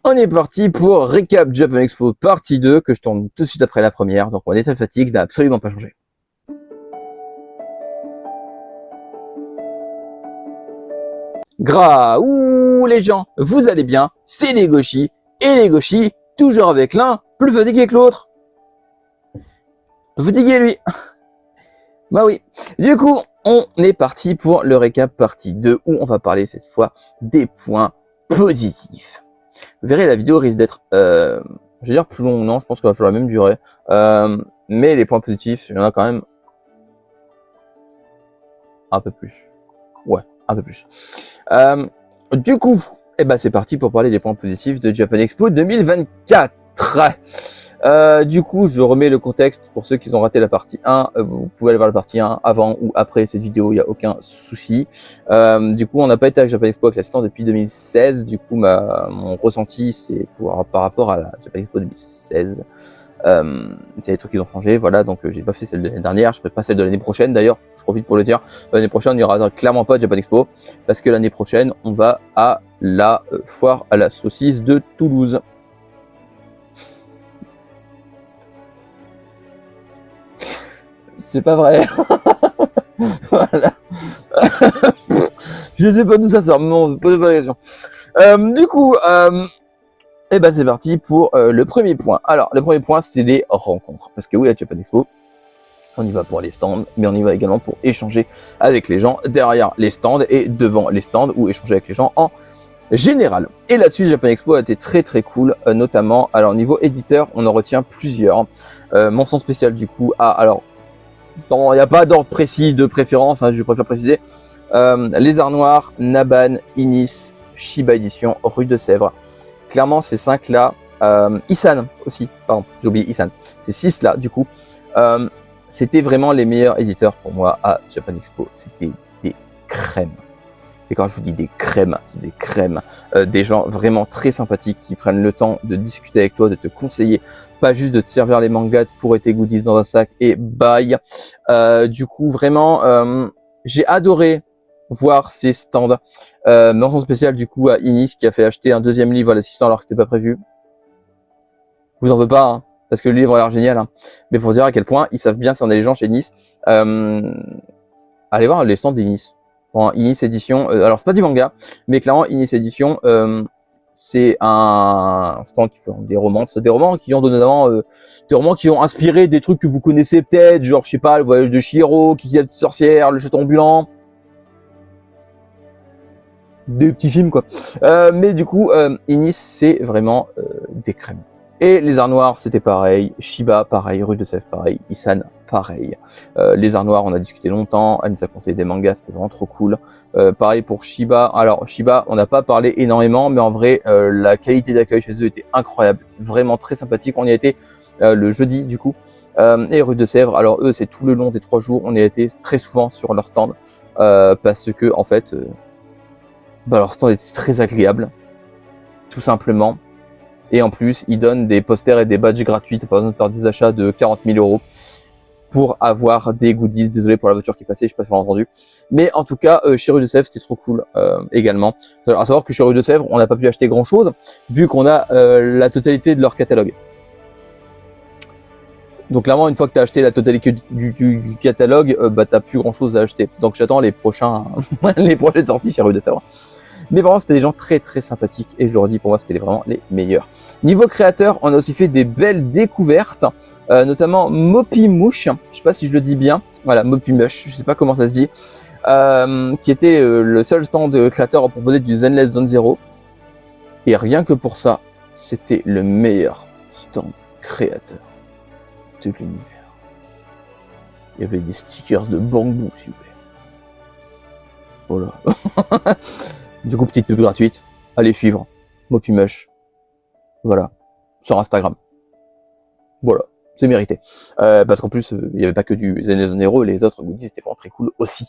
On est parti pour Récap Japan Expo partie 2, que je tourne tout de suite après la première. Donc mon état de fatigue n'a absolument pas changé. Ouh les gens, vous allez bien, c'est les Goshi, et les Goshi, toujours avec l'un, plus fatigué que l'autre. Fatigué lui. Bah oui. Du coup, on est parti pour le récap partie 2, où on va parler cette fois des points positifs. Vous verrez, la vidéo risque d'être, je vais dire plus long, non, je pense qu'il va falloir la même durée. Mais les points positifs, il y en a quand même un peu plus. Ouais, un peu plus. Du coup, eh ben c'est parti pour parler des points positifs de Japan Expo 2024. Du coup, je remets le contexte pour ceux qui ont raté la partie 1. Vous pouvez aller voir la partie 1 avant ou après cette vidéo, il n'y a aucun souci. Du coup, on n'a pas été avec Japan Expo avec l'assistant depuis 2016. Du coup, mon ressenti, c'est par rapport à la Japan Expo 2016. C'est des trucs qui ont changé, voilà, donc j'ai pas fait celle de l'année dernière, je ferai pas celle de l'année prochaine d'ailleurs, je profite pour le dire. L'année prochaine, on n'ira clairement pas à Japan Expo, parce que l'année prochaine, on va à la foire à la saucisse de Toulouse. C'est pas vrai. Voilà. Je sais pas d'où ça sort, mais bon, pas de variation. Du coup, et ben c'est parti pour le premier point. Alors, le premier point, c'est les rencontres. Parce que oui, à Japan Expo, on y va pour les stands, mais on y va également pour échanger avec les gens derrière les stands et devant les stands, ou échanger avec les gens en général. Et là-dessus, Japan Expo a été très très cool, notamment, alors niveau éditeur, on en retient plusieurs. Mention spéciale du coup à, alors, il n'y a pas d'ordre précis de préférence, hein, je préfère préciser, Les Arts Noirs, Naban, Inis, Shiba Edition, Rue de Sèvres. Clairement, ces 5 là, Isan aussi, pardon, j'ai oublié Isan. Ces 6 là, du coup, c'était vraiment les meilleurs éditeurs pour moi à Japan Expo. C'était des crèmes. Et quand je vous dis des crèmes, c'est des crèmes. Des gens vraiment très sympathiques qui prennent le temps de discuter avec toi, de te conseiller, pas juste de te servir les mangas, de fourrer tes goodies dans un sac et bye. Du coup, vraiment, j'ai adoré voir ces stands. Mention spéciale du coup à Inis qui a fait acheter un 2e livre à l'assistant alors que c'était pas prévu. Vous en veux pas, hein, parce que le livre a l'air génial. Hein. Mais pour dire à quel point ils savent bien cerner les gens chez Inis. Allez voir les stands d'Inis. Bon, Inis Édition, alors c'est pas du manga, mais clairement Inis Édition, c'est un stand qui fait des romans qui ont notamment des romans qui ont inspiré des trucs que vous connaissez peut-être, genre je sais pas, le voyage de Chihiro, Kiki la petite sorcière, le château ambulant. Des petits films quoi. Mais du coup, Inis c'est vraiment des crèmes. Et les Arts Noirs c'était pareil, Shiba pareil, Rue de Sèvres pareil, Isan pareil. Les Arts Noirs on a discuté longtemps, elle nous a conseillé des mangas, c'était vraiment trop cool. Pareil pour Shiba, alors Shiba on n'a pas parlé énormément, mais en vrai la qualité d'accueil chez eux était incroyable, vraiment très sympathique. On y a été le jeudi du coup, et Rue de Sèvres, alors eux c'est tout le long des 3 jours, on y a été très souvent sur leur stand, parce que en fait... leur stand était très agréable, tout simplement. Et en plus, ils donnent des posters et des badges gratuits. T'as pas besoin de faire des achats de 40 000 € pour avoir des goodies. Désolé pour la voiture qui passait, je sais pas si vous l'avez entendu. Mais en tout cas, chez Rue de Sèvres, c'était trop cool également. À savoir que chez Rue de Sèvres, on n'a pas pu acheter grand chose, vu qu'on a la totalité de leur catalogue. Donc clairement, une fois que tu as acheté la totalité du catalogue, t'as plus grand chose à acheter. Donc j'attends les prochaines sorties chez Rue de Sèvres. Mais vraiment, c'était des gens très très sympathiques et je le redis, pour moi, c'était vraiment les meilleurs. Niveau créateur, on a aussi fait des belles découvertes, notamment Moppy Mouche, je sais pas si je le dis bien, voilà, Moppy Mush, je sais pas comment ça se dit, qui était le seul stand créateur à proposer du Zenless Zone Zero. Et rien que pour ça, c'était le meilleur stand créateur de l'univers. Il y avait des stickers de bambou, s'il vous plaît. Voilà. Du coup, petite pub gratuite, allez suivre Moppy Mush, voilà, sur Instagram. Voilà, c'est mérité. Parce qu'en plus, il n'y avait pas que du Zenless Zone Zero, les autres goodies étaient vraiment très cool aussi.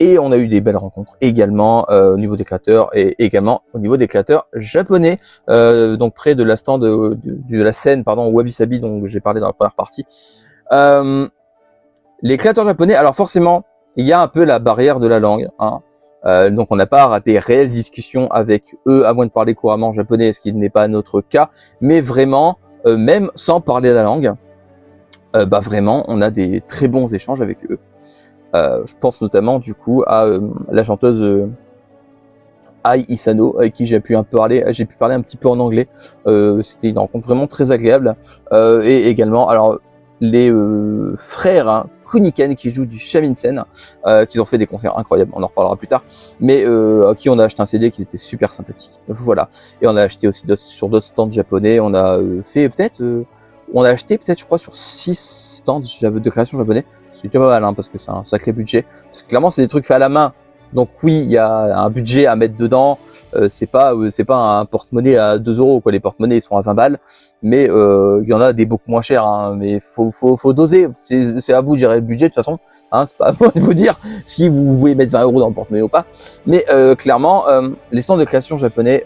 Et on a eu des belles rencontres également au niveau des créateurs et également au niveau des créateurs japonais, donc près de la stand de la scène, pardon, Wabi Sabi, dont j'ai parlé dans la première partie. Les créateurs japonais, alors forcément, il y a un peu la barrière de la langue, hein. Donc on n'a pas des réelles discussions avec eux, à moins de parler couramment japonais, ce qui n'est pas notre cas, mais vraiment, même sans parler la langue, vraiment, on a des très bons échanges avec eux. Je pense notamment du coup à la chanteuse Ai Isano, avec qui j'ai pu parler un petit peu en anglais. C'était une rencontre vraiment très agréable. Et également, alors les frères Kuniken qui jouent du shamisen, qui ont fait des concerts incroyables, on en reparlera plus tard, mais à qui on a acheté un CD qui était super sympathique. Voilà. Et on a acheté aussi sur d'autres stands japonais, on a fait on a acheté peut-être je crois sur 6 stands de création japonais. C'est déjà pas mal parce que c'est un sacré budget. Parce que clairement c'est des trucs faits à la main. Donc oui, il y a un budget à mettre dedans. C'est pas un porte-monnaie à 2 euros quoi. Les porte-monnaies ils sont à 20 balles, mais il y en a des beaucoup moins chers. Mais faut doser. C'est à vous de gérer le budget de toute façon. C'est pas à moi de vous dire si vous voulez mettre 20 euros dans le porte-monnaie ou pas. Mais clairement, les stands de création japonais,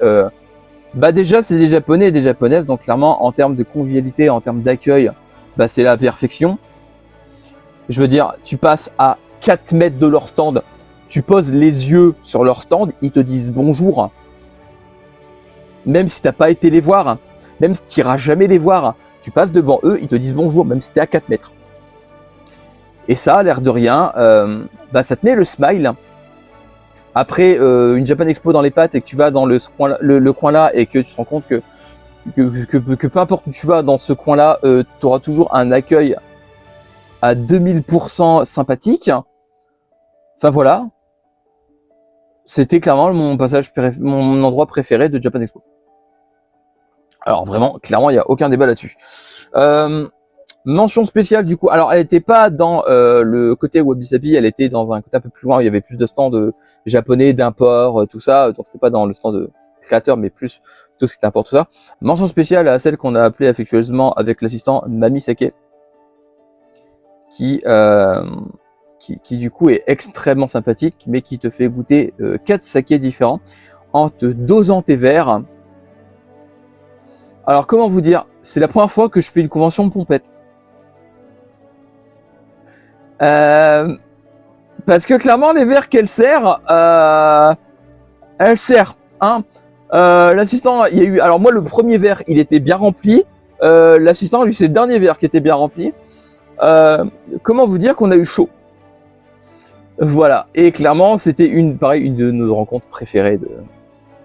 déjà c'est des japonais et des japonaises. Donc clairement en termes de convivialité, en termes d'accueil, c'est la perfection. Je veux dire, tu passes à 4 mètres de leur stand. Tu poses les yeux sur leur stand, ils te disent bonjour. Même si t'as pas été les voir, même si tu n'iras jamais les voir, tu passes devant eux, ils te disent bonjour, même si t'es à 4 mètres. Et ça, l'air de rien, ça te met le smile. Après une Japan Expo dans les pattes et que tu vas dans le coin là et que tu te rends compte que peu importe où tu vas dans ce coin là, tu auras toujours un accueil à 2000% sympathique. Enfin voilà. C'était clairement mon endroit préféré de Japan Expo. Alors vraiment, clairement, il n'y a aucun débat là-dessus. Mention spéciale du coup. Alors, elle n'était pas dans le côté Wabi-Sabi, elle était dans un côté un peu plus loin. Il y avait plus de stands japonais, d'import, tout ça. Donc, c'était pas dans le stand de créateur, mais plus tout ce qui est import, tout ça. Mention spéciale à celle qu'on a appelée affectueusement avec l'assistant Mami Sake, qui du coup est extrêmement sympathique, mais qui te fait goûter 4 sakés différents en te dosant tes verres. Alors comment vous dire, c'est la première fois que je fais une convention pompette. Parce que clairement les verres qu'elle sert, elle sert. L'assistant, il y a eu. Alors moi le premier verre, il était bien rempli. L'assistant, lui, c'est le dernier verre qui était bien rempli. Comment vous dire qu'on a eu chaud. Voilà, et clairement, c'était une de nos rencontres préférées de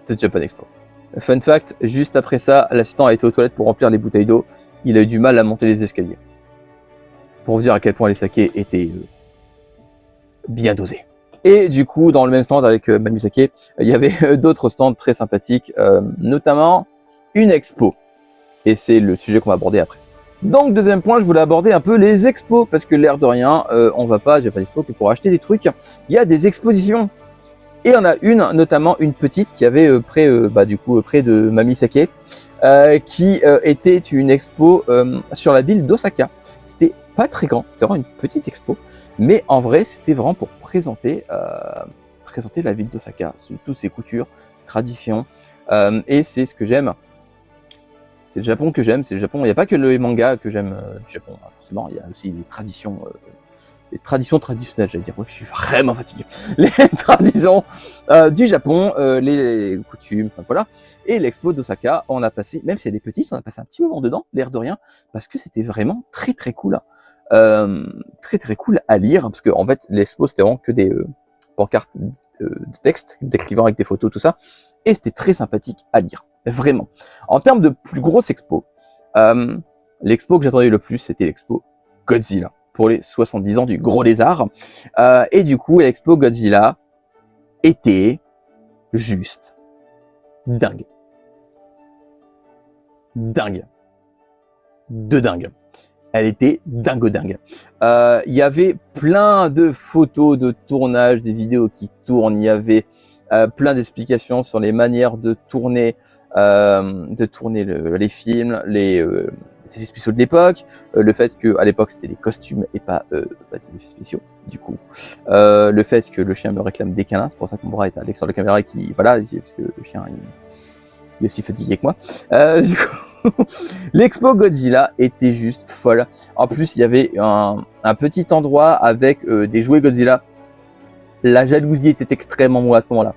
Japan Expo. Fun fact, juste après ça, l'assistant a été aux toilettes pour remplir les bouteilles d'eau. Il a eu du mal à monter les escaliers. Pour vous dire à quel point les sakés étaient bien dosés. Et du coup, dans le même stand avec Mami Sake, il y avait d'autres stands très sympathiques, notamment une expo. Et c'est le sujet qu'on va aborder après. Donc deuxième point, je voulais aborder un peu les expos, parce que l'air de rien, on va pas à Japan Expo que pour acheter des trucs. Il y a des expositions. Et il y en a une, notamment une petite, qui avait près de Mami Sake, qui était une expo sur la ville d'Osaka. C'était pas très grand, c'était vraiment une petite expo, mais en vrai, c'était vraiment pour présenter la ville d'Osaka, sous toutes ses coutures, ses traditions, et c'est ce que j'aime. C'est le Japon que j'aime, c'est le Japon. Il n'y a pas que le manga que j'aime du Japon, forcément. Il y a aussi les traditions traditionnelles, j'allais dire. Oui, je suis vraiment fatigué. Les traditions du Japon, les coutumes, enfin, voilà. Et l'expo d'Osaka, on a passé, même si elle est petite, on a passé un petit moment dedans, l'air de rien, parce que c'était vraiment très très cool. Très très cool à lire, parce que en fait, l'expo c'était vraiment que des pancartes de texte, décrivant avec des photos, tout ça. Et c'était très sympathique à lire. Vraiment. En termes de plus grosse expo, l'expo que j'attendais le plus, c'était l'expo Godzilla, pour les 70 ans du Gros Lézard. Et du coup, l'expo Godzilla était juste dingue. Dingue. De dingue. Elle était dingue. Il y avait plein de photos de tournage, des vidéos qui tournent. Il y avait plein d'explications sur les manières de tourner les films, les effets spéciaux de l'époque, le fait que à l'époque c'était des costumes et pas des effets spéciaux. Du coup, le fait que le chien me réclame des câlins, c'est pour ça que mon bras est à l'extérieur de la caméra et qui parce que le chien il est aussi fatigué que moi. Du coup, l'expo Godzilla était juste folle. En plus, il y avait un petit endroit avec des jouets Godzilla la jalousie était extrêmement moi à ce moment-là.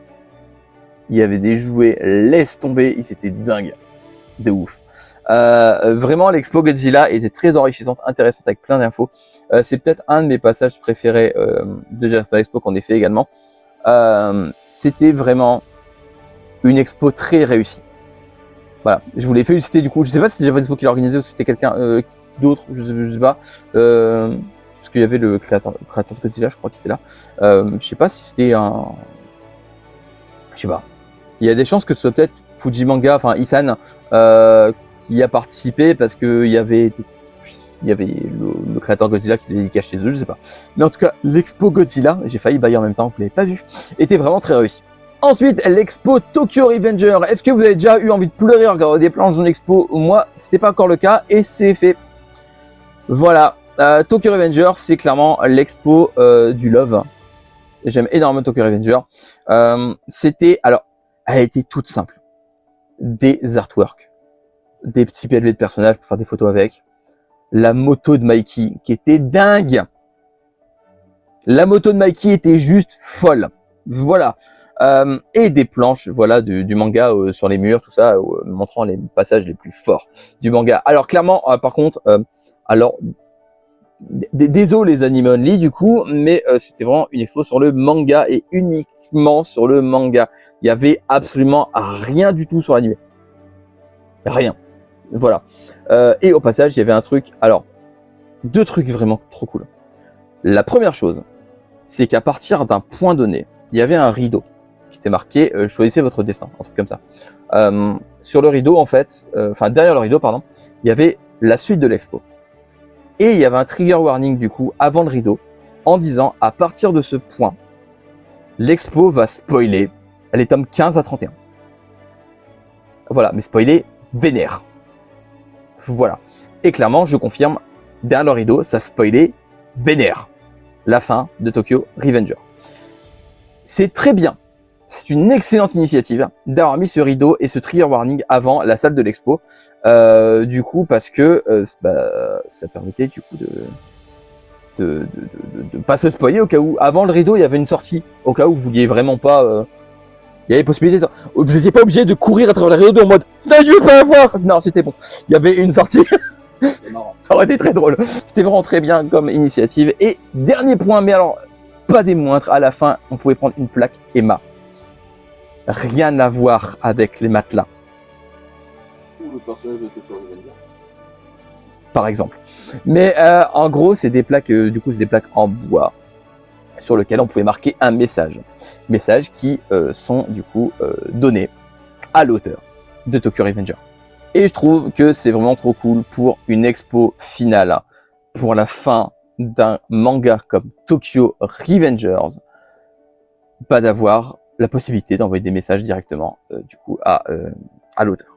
Il y avait des jouets, laisse tomber, ils étaient dingues, de ouf. Vraiment, l'expo Godzilla était très enrichissante, intéressante avec plein d'infos. C'est peut-être un de mes passages préférés de Japan Expo qu'on ait fait également. C'était vraiment une expo très réussie. Voilà, je voulais féliciter du coup. Je sais pas si c'était Japan Expo qui l'a organisé ou si c'était quelqu'un d'autre, je sais pas. Parce qu'il y avait le créateur de Godzilla, je crois qu'il était là. Je sais pas si c'était un, je sais pas. Il y a des chances que ce soit peut-être Fujimanga, enfin Isan, qui a participé parce que il y avait le créateur Godzilla qui était dédicace chez eux, je sais pas. Mais en tout cas, l'expo Godzilla, j'ai failli bailler en même temps, vous l'avez pas vu, était vraiment très réussi. Ensuite, l'expo Tokyo Revenger. Est-ce que vous avez déjà eu envie de pleurer en regardant des planches dans l'expo? Moi, c'était pas encore le cas et c'est fait. Voilà, Tokyo Revenger, c'est clairement l'expo du love. J'aime énormément Tokyo Revenger. C'était, alors, elle était toute simple. Des artworks, des petits PLV de personnages pour faire des photos avec. La moto de Mikey qui était dingue. La moto de Mikey était juste folle. Voilà. Et des planches, voilà, du manga sur les murs, tout ça, montrant les passages les plus forts du manga. Alors clairement, par contre, alors désolé les anime only du coup, mais c'était vraiment une expo sur le manga et uniquement sur le manga. Il y avait absolument rien du tout sur l'anime. Rien. Voilà. Et au passage, il y avait un truc. Alors, deux trucs vraiment trop cool. La première chose, c'est qu'à partir d'un point donné, il y avait un rideau qui était marqué choisissez votre destin, un truc comme ça. Sur le rideau, en fait, enfin derrière le rideau, pardon, il y avait la suite de l'expo. Et il y avait un trigger warning du coup avant le rideau en disant à partir de ce point, l'expo va spoiler les tomes 15 à 31. Voilà, mais spoiler vénère. Voilà. Et clairement, je confirme, derrière le rideau, ça spoilait vénère. La fin de Tokyo Revenger. C'est très bien. C'est une excellente initiative d'avoir mis ce rideau et ce trigger warning avant la salle de l'expo. Du coup, parce que ça permettait du coup de pas se spoiler au cas où. Avant le rideau, il y avait une sortie. Au cas où vous vouliez vraiment pas... il y avait possibilité de... Vous n'étiez pas obligé de courir à travers le rideau en mode « Non, je veux pas avoir !» Non, c'était bon. Il y avait une sortie. Ça aurait été très drôle. C'était vraiment très bien comme initiative. Et dernier point, mais alors pas des moindres, à la fin, on pouvait prendre une plaque Emma. Rien à voir avec les matelas. Ou le personnage de Tokyo Revenger. Par exemple. Mais en gros, c'est des plaques, du coup, c'est des plaques en bois sur lesquelles on pouvait marquer un message. Messages qui sont du coup donnés à l'auteur de Tokyo Revenger. Et je trouve que c'est vraiment trop cool pour une expo finale, pour la fin d'un manga comme Tokyo Revengers, pas d'avoir la possibilité d'envoyer des messages directement du coup à l'auteur.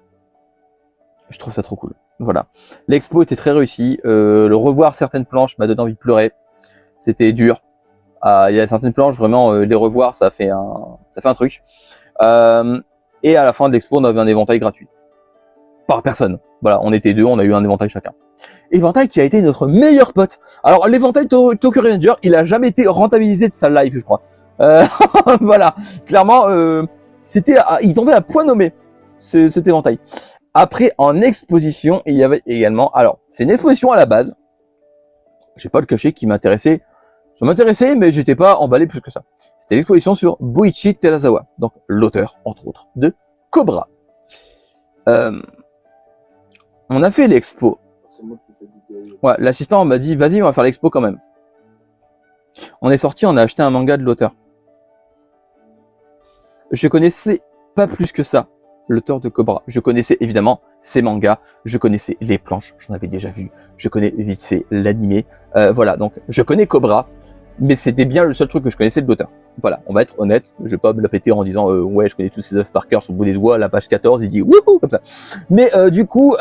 Je trouve ça trop cool. Voilà. L'expo était très réussie. Le revoir certaines planches m'a donné envie de pleurer. C'était dur. Il y a certaines planches, vraiment, les revoir, ça fait un truc. Et à la fin de l'expo, on avait un éventail gratuit. Par personne. Voilà, on était deux, on a eu un éventail chacun. Éventail qui a été notre meilleur pote. Alors, l'éventail Tokyo Revenger, il a jamais été rentabilisé de sa life, je crois. Voilà. Clairement, il tombait à point nommé, cet éventail. Après, en exposition, il y avait également, alors, c'est une exposition à la base. Je vais pas le cacher, qui m'intéressait. Ça m'intéressait, mais j'étais pas emballé plus que ça. C'était l'exposition sur Boichi Terasawa, donc l'auteur, entre autres, de Cobra. On a fait l'expo. C'est moi qui t'ai dit. Ouais, l'assistant m'a dit, vas-y, on va faire l'expo quand même. On est sorti, on a acheté un manga de l'auteur. Je connaissais pas plus que ça l'auteur de Cobra. Je connaissais évidemment ses mangas, je connaissais les planches, j'en avais déjà vu, je connais vite fait l'animé. Voilà, donc je connais Cobra, mais c'était bien le seul truc que je connaissais de l'auteur. Voilà, on va être honnête, je vais pas me la péter en disant ouais, je connais tous ces œuvres par cœur sur le bout des doigts, la page 14, il dit wouhou comme ça. Mais du coup,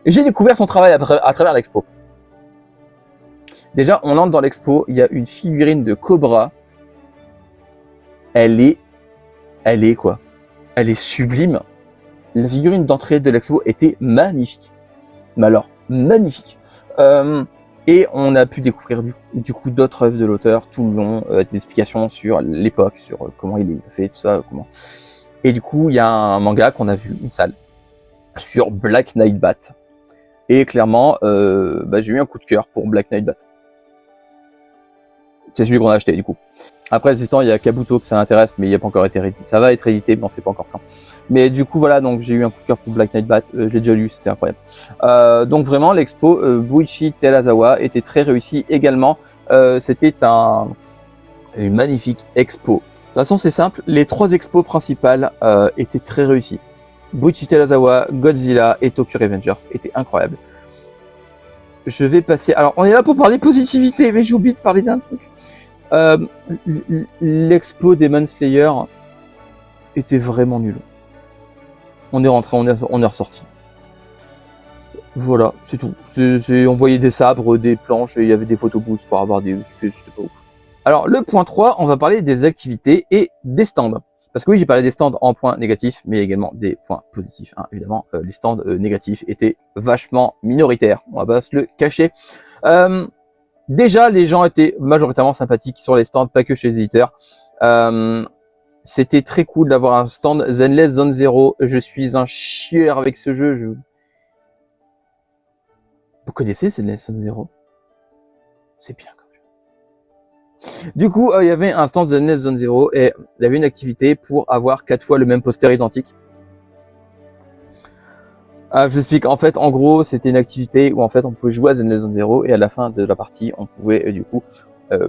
j'ai découvert son travail à travers l'expo. Déjà, on entre dans l'expo, il y a une figurine de Cobra. Elle est quoi? Elle est sublime. La figurine d'entrée de l'expo était magnifique. Mais alors, magnifique. Et on a pu découvrir du coup d'autres œuvres de l'auteur tout le long, des explications sur l'époque, sur comment il les a fait, tout ça, comment. Et du coup, il y a un manga qu'on a vu, une salle, sur Black Knight Bat. Et clairement, j'ai eu un coup de cœur pour Black Knight Bat. C'est celui qu'on a acheté du coup. Après, l'assistant, il y a Kabuto que ça m'intéresse, mais il n'a pas encore été édité. Ça va être édité, mais on sait pas encore quand. Mais du coup, voilà, donc j'ai eu un coup de cœur pour Black Knight Bat. Je l'ai déjà lu, c'était incroyable. Donc vraiment, l'expo Buichi Terazawa était très réussi également. C'était une magnifique expo. De toute façon, c'est simple. Les 3 expos principales étaient très réussies. Buichi Terazawa, Godzilla et Tokyo Revengers étaient incroyables. Je vais passer... Alors, on est là pour parler positivité, mais j'ai oublié de parler d'un truc. L'expo Demon Slayer était vraiment nul. On est rentré, on est ressorti. Voilà, c'est tout. On voyait des sabres, des planches, et il y avait des photobooths pour avoir des... C'était pas ouf. Alors, le point 3, on va parler des activités et des stands. Parce que oui, j'ai parlé des stands en points négatifs, mais également des points positifs. Hein. Évidemment, les stands négatifs étaient vachement minoritaires. On va pas se le cacher. Déjà, les gens étaient majoritairement sympathiques sur les stands, pas que chez les éditeurs. C'était très cool d'avoir un stand Zenless Zone Zero. Je suis un chieur avec ce jeu. Vous connaissez Zenless Zone Zero? C'est bien comme jeu. Du coup, il y avait un stand Zenless Zone Zero et il y avait une activité pour avoir 4 fois le même poster identique. Je vous explique, en fait, en gros, c'était une activité où en fait on pouvait jouer à Zenless Zone Zero et à la fin de la partie, on pouvait du coup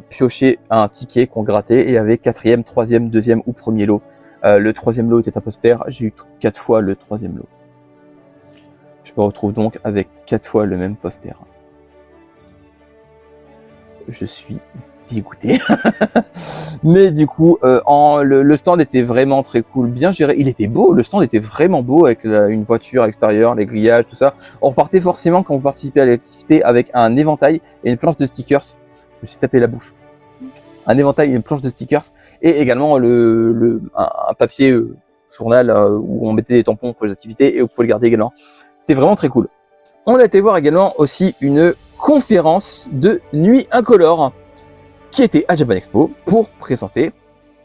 piocher un ticket qu'on grattait et il y avait 4e, 3e, 2e ou 1er lot. Le 3e lot était un poster, j'ai eu 4 fois le 3e lot. Je me retrouve donc avec 4 fois le même poster. Je suis dégoûté. Mais du coup, le stand était vraiment très cool, bien géré. Il était beau, le stand était vraiment beau avec une voiture à l'extérieur, les grillages, tout ça. On repartait forcément quand vous participez à l'activité avec un éventail et une planche de stickers. Je me suis tapé la bouche. Un éventail et une planche de stickers et également un papier journal où on mettait des tampons pour les activités et vous pouvez le garder également. C'était vraiment très cool. On a été voir également aussi une conférence de Nuit Incolore qui était à Japan Expo pour présenter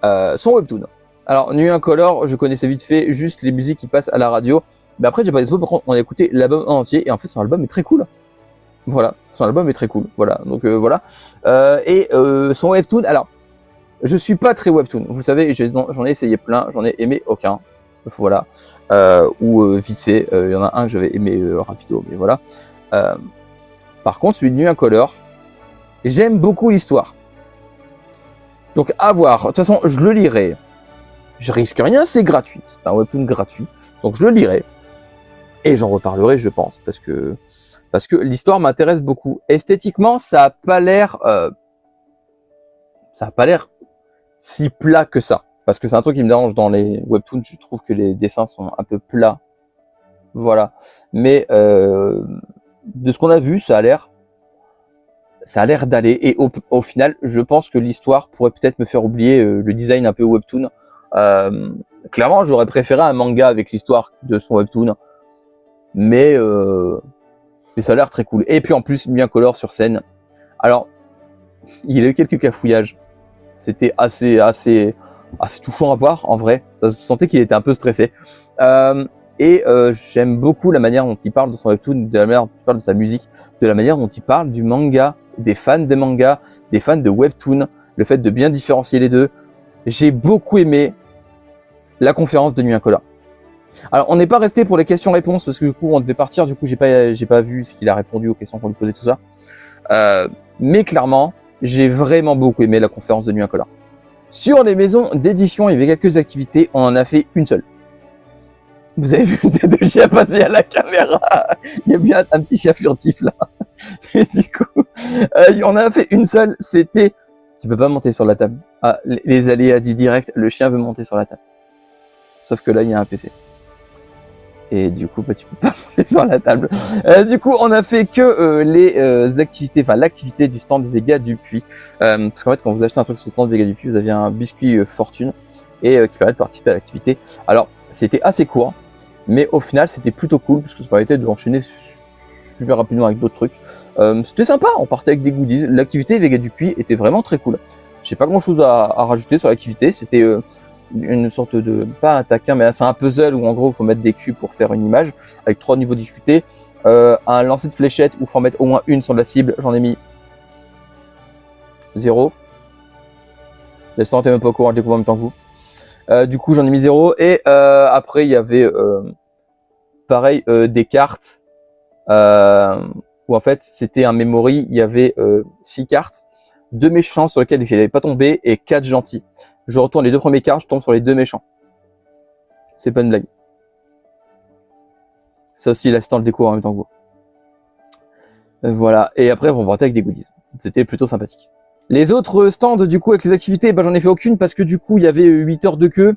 son webtoon. Alors Nuit Incolore, je connaissais vite fait juste les musiques qui passent à la radio, mais après Japan Expo par contre on a écouté l'album en entier et en fait son album est très cool. Voilà, son album est très cool. Voilà, donc voilà. Son webtoon, alors je suis pas très webtoon, vous savez, j'en ai essayé plein, j'en ai aimé aucun. Voilà. Vite fait, il y en a un que j'avais aimé rapido, mais voilà. Par contre, celui de Nuit Incolore, j'aime beaucoup l'histoire. Donc à voir. De toute façon, je le lirai. Je risque rien, c'est gratuit. C'est un webtoon gratuit. Donc je le lirai. Et j'en reparlerai, je pense, parce que l'histoire m'intéresse beaucoup. Esthétiquement, ça a pas l'air si plat que ça. Parce que c'est un truc qui me dérange dans les webtoons, je trouve que les dessins sont un peu plats. Voilà. Mais de ce qu'on a vu, ça a l'air d'aller. Et au final, je pense que l'histoire pourrait peut-être me faire oublier le design un peu webtoon. Clairement, j'aurais préféré un manga avec l'histoire de son webtoon. Mais ça a l'air très cool. Et puis en plus, Nuit Incolore sur scène. Alors, il y a eu quelques cafouillages. C'était assez touchant à voir, en vrai. Ça se sentait qu'il était un peu stressé. J'aime beaucoup la manière dont il parle de son webtoon, de la manière dont il parle de sa musique, de la manière dont il parle du manga, des fans des mangas, des fans de webtoon, le fait de bien différencier les deux. J'ai beaucoup aimé la conférence de Nuit Incolore. Alors, on n'est pas resté pour les questions-réponses parce que du coup, on devait partir. Du coup, j'ai pas vu ce qu'il a répondu aux questions qu'on lui posait, tout ça. Mais clairement, j'ai vraiment beaucoup aimé la conférence de Nuit Incolore. Sur les maisons d'édition, il y avait quelques activités. On en a fait une seule. Vous avez vu des deux chiens passer à la caméra. Il y a bien un petit chien furtif là. Et du coup, on a fait une seule. C'était, tu peux pas monter sur la table. Ah, les aléas du direct. Le chien veut monter sur la table. Sauf que là, il y a un PC. Et du coup, tu peux pas monter sur la table. Du coup, on a fait que les activités, enfin l'activité du stand Vega Dupuis. Parce qu'en fait, quand vous achetez un truc sur le stand Vega Dupuis, vous avez un biscuit fortune et qui permet de participer à l'activité. Alors, c'était assez court, mais au final, c'était plutôt cool parce que ça permettait d'enchaîner super rapidement avec d'autres trucs. C'était sympa, on partait avec des goodies. L'activité Vega Dupuis était vraiment très cool. J'ai pas grand chose à rajouter sur l'activité. C'était une sorte de, pas un taquin, mais c'est un puzzle où en gros il faut mettre des cubes pour faire une image avec 3 niveaux de difficulté. Un lancer de fléchettes où il faut en mettre au moins une sur la cible. J'en ai mis 0. L'instant t'es même pas au courant, je découvre en même temps que vous. Du coup j'en ai mis 0. Et après il y avait pareil des cartes où en fait c'était un memory. Il y avait 6 cartes, 2 méchants sur lesquels il n'allait pas tomber et 4 gentils. Je retourne les 2 premières cartes, je tombe sur les 2 méchants. C'est pas une blague. Ça aussi l'assistant le découvre en même temps que vous. Voilà, et après vous repartez avec des goodies. C'était plutôt sympathique. Les autres stands du coup avec les activités, j'en ai fait aucune parce que du coup il y avait 8 heures de queue.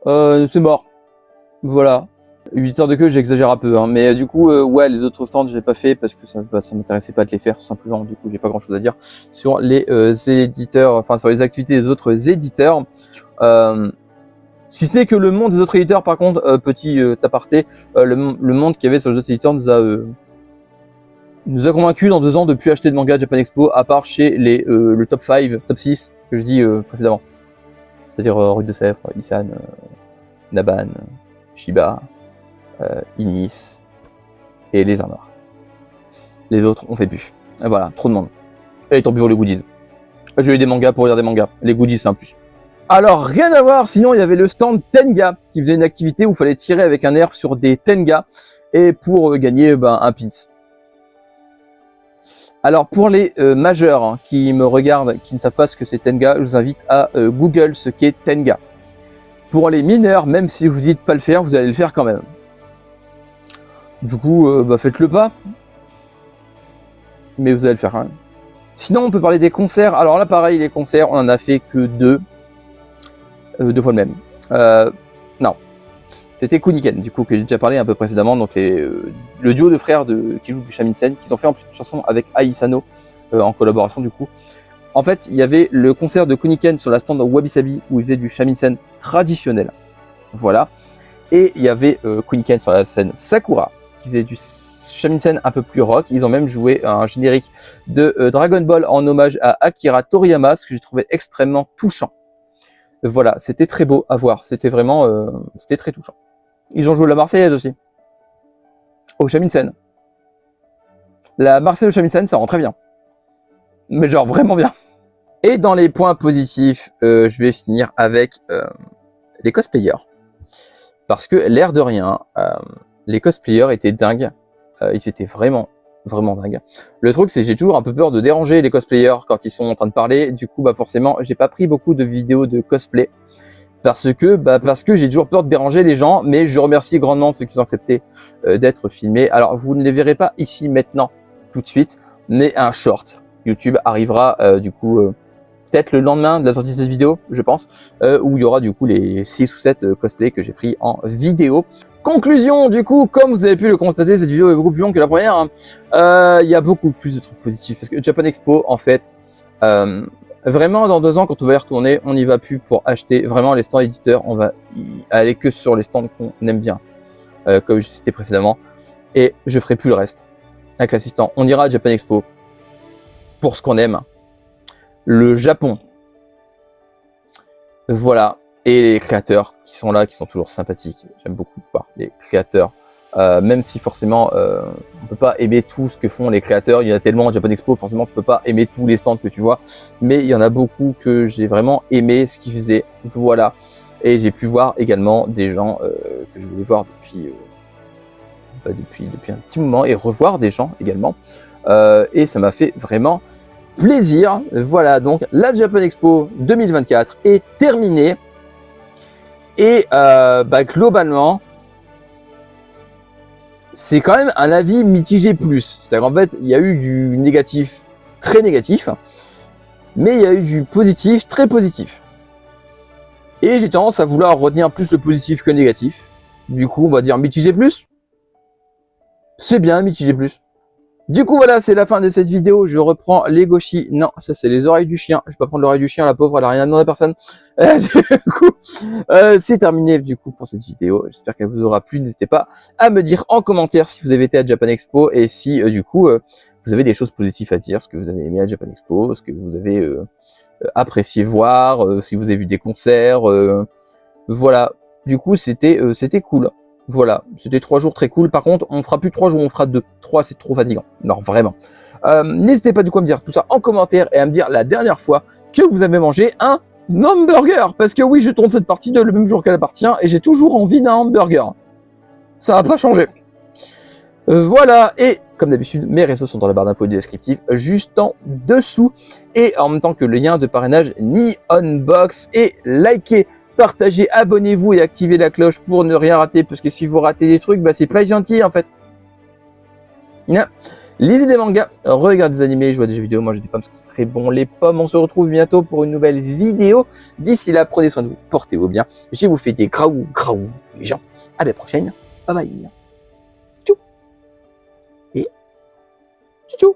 C'est mort. Voilà. 8 heures de queue, j'exagère un peu, hein. Mais du coup, ouais, les autres stands, j'ai pas fait parce que ça m'intéressait pas de les faire, tout simplement. Du coup, j'ai pas grand chose à dire sur les éditeurs, enfin sur les activités des autres éditeurs. Si ce n'est que le monde des autres éditeurs, par contre, petit aparté, le monde qu'il y avait sur les autres éditeurs nous a convaincus dans 2 ans de plus acheter de manga Japan Expo, à part chez le top 5, top 6 que je dis précédemment. C'est-à-dire Rue de Sèvres, Isan, Naban, Shiba, Inis et les Arts Noirs. Les autres, on fait plus. Et voilà, trop de monde. Et tant pis pour les goodies. J'ai eu des mangas pour lire des mangas. Les goodies, c'est un plus. Alors, rien à voir, sinon il y avait le stand Tenga, qui faisait une activité où il fallait tirer avec un nerf sur des Tenga, et pour gagner un pins. Alors, pour les majeurs hein, qui me regardent, qui ne savent pas ce que c'est Tenga, je vous invite à Google ce qu'est Tenga. Pour les mineurs, même si vous dites pas le faire, vous allez le faire quand même. Du coup, faites-le pas. Mais vous allez le faire quand même. Sinon, on peut parler des concerts. Alors là, pareil, les concerts, on en a fait que 2. 2 fois le même. Non. C'était Kuniken, du coup, que j'ai déjà parlé un peu précédemment. Donc, le duo de frères qui jouent du shamisen, qu'ils ont fait en plus une chanson avec Aisano, en collaboration, du coup. En fait, il y avait le concert de Kuniken sur la stand Wabi Sabi, où ils faisaient du shamisen traditionnel. Voilà. Et il y avait Kuniken sur la scène Sakura, qui faisait du shamisen un peu plus rock. Ils ont même joué un générique de Dragon Ball en hommage à Akira Toriyama, ce que j'ai trouvé extrêmement touchant. Voilà, c'était très beau à voir. C'était vraiment, c'était très touchant. Ils ont joué la Marseillaise aussi, au shamisen. La Marseillaise au shamisen, ça rend très bien. Mais genre vraiment bien. Et dans les points positifs, je vais finir avec les cosplayers. Parce que l'air de rien, les cosplayers étaient dingues. Ils étaient vraiment dingues. Le truc, c'est que j'ai toujours un peu peur de déranger les cosplayers quand ils sont en train de parler. Du coup, forcément, j'ai pas pris beaucoup de vidéos de cosplay. Parce que j'ai toujours peur de déranger les gens. Mais je remercie grandement ceux qui ont accepté d'être filmés. Alors, vous ne les verrez pas ici maintenant, tout de suite. Mais un short YouTube arrivera du coup... peut-être le lendemain de la sortie de cette vidéo, je pense, où il y aura du coup les 6 ou 7 cosplays que j'ai pris en vidéo. Conclusion, du coup, comme vous avez pu le constater, cette vidéo est beaucoup plus longue que la première. Hein. Il y a beaucoup plus de trucs positifs, parce que Japan Expo, en fait, vraiment dans 2 ans, quand on va y retourner, on n'y va plus pour acheter vraiment les stands éditeurs, on va y aller que sur les stands qu'on aime bien, comme j'ai cité précédemment, et je ferai plus le reste. Avec l'assistant, on ira à Japan Expo pour ce qu'on aime. Le Japon. Voilà. Et les créateurs qui sont là, qui sont toujours sympathiques. J'aime beaucoup voir les créateurs. Même si forcément, on peut pas aimer tout ce que font les créateurs. Il y en a tellement à Japan Expo, forcément, tu peux pas aimer tous les stands que tu vois. Mais il y en a beaucoup que j'ai vraiment aimé ce qu'ils faisaient. Voilà. Et j'ai pu voir également des gens que je voulais voir depuis un petit moment. Et revoir des gens également. Et ça m'a fait vraiment plaisir. Voilà, donc la Japan Expo 2024 est terminée. Et globalement, c'est quand même un avis mitigé plus. C'est-à-dire qu'en fait, il y a eu du négatif très négatif, mais il y a eu du positif très positif. Et j'ai tendance à vouloir retenir plus le positif que le négatif. Du coup, on va dire mitigé plus. C'est bien, mitigé plus. Du coup, voilà, c'est la fin de cette vidéo. Je reprends les gauchis. Non, ça, c'est les oreilles du chien. Je vais pas prendre l'oreille du chien, la pauvre, elle a rien demandé à personne. Du coup, c'est terminé, du coup, pour cette vidéo. J'espère qu'elle vous aura plu. N'hésitez pas à me dire en commentaire si vous avez été à Japan Expo et si, du coup, vous avez des choses positives à dire, ce que vous avez aimé à Japan Expo, ce que vous avez apprécié voir, si vous avez vu des concerts. Voilà. Du coup, c'était cool. Voilà, c'était 3 jours très cool. Par contre, on fera plus 3 jours, on fera 2. 3, c'est trop fatigant. Non, vraiment. N'hésitez pas du coup à me dire tout ça en commentaire et à me dire la dernière fois que vous avez mangé un hamburger. Parce que oui, je tourne cette partie le même jour qu'elle appartient et j'ai toujours envie d'un hamburger. Ça va pas changer. Voilà, et comme d'habitude, mes réseaux sont dans la barre d'infos descriptive, juste en dessous. Et en même temps que le lien de parrainage Neonbox. Et likez, partagez, abonnez-vous et activez la cloche pour ne rien rater, parce que si vous ratez des trucs, bah c'est pas gentil en fait. Lisez des mangas, regardez des animés, jouez à des jeux vidéo, mangez des pommes parce que c'est très bon. Les pommes, on se retrouve bientôt pour une nouvelle vidéo. D'ici là, prenez soin de vous, portez-vous bien. Je vous fais des graou les gens. À la prochaine, bye bye. Tchou. Et tchou.